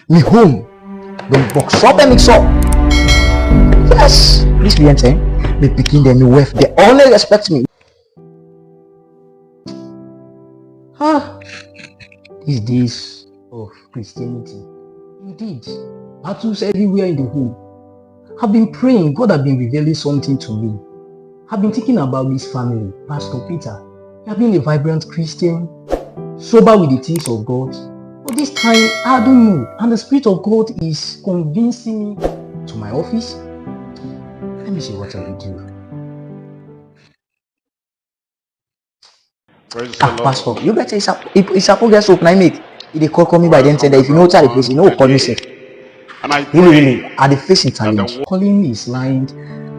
Me home. Don't box up and mix up. Yes. Please be enter. Me picking them, me wife. They only respect me. Huh? These days of Christianity. Indeed. Battles everywhere in the home. I've been praying. God has been revealing something to me. I've been thinking about this family. Pastor Peter. You have been a vibrant Christian, sober with the things of God. But this time, I don't know. And the Spirit of God is convincing me to my office. Let me see what I will do. Pastor, you better it's a progress open I make. If they call me by then say that if you know what the face, you know call me say. Really, at the facing challenge. Calling is lined,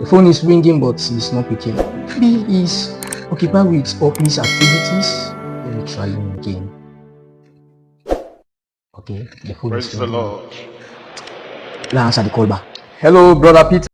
the phone is ringing, but he's not picking. Maybe he's occupied with office activities. Let me try him again. Okay, the phone is ringing. Let's answer the call back. Hello, brother Peter.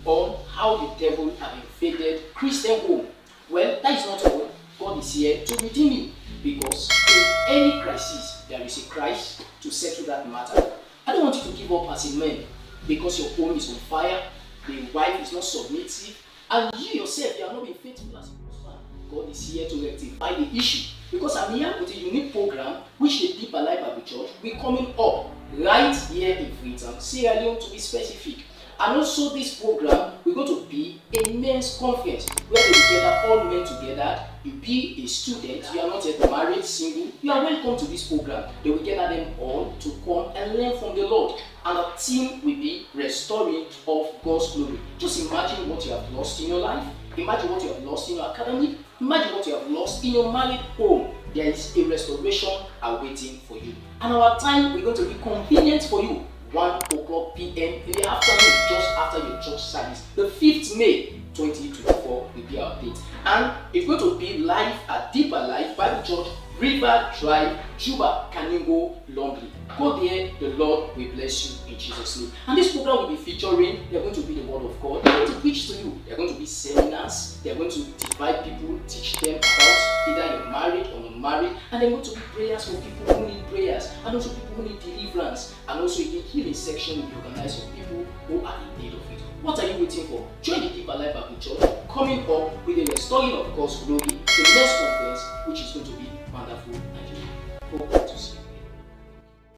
On how the devil have invaded Christian home. Well, that is not all. God is here to redeem you, because in any crisis there is a Christ to settle that matter. I don't want you to give up as a man because your home is on fire, the wife is not submissive, and you yourself you are not being faithful as a husband. God is here to rectify the issue, because I'm here with a unique program which the Deeper Life Bible Church will be coming up right here in Freetown, Sierra Leone to be specific. And also this program, we're going to be a men's conference where we gather all men together. You be a student, you are not yet married, single, you are welcome to this program. They will gather them all to come and learn from the Lord. And our theme will be restoring of God's glory. Just imagine what you have lost in your life. Imagine what you have lost in your academic. Imagine what you have lost in your married home. There is a restoration awaiting for you. And our time, we're going to be convenient for you. 1:00 p.m. in the afternoon, just after your church service. The 5th May 2024 will be our date. And it's going to be live at Deeper Life Bible Church, River Drive, Juba, Kaningbo, Longley. Go there, the Lord will bless you in Jesus' name. And this program will be featuring, they're going to be the Word of God. They're going to preach to you. They're going to be seminars. They're going to divide people, teach them about either you're married or not married. And they're going to be prayers for people who need prayers, and also people who need deliverance. And also the healing section will be organized for people who are in need of it. What are you waiting for? Join the Deeper Life Bible Church coming up with the restoring of God's glory, the next conference, which is going to be wonderful and unique. Hope to see you.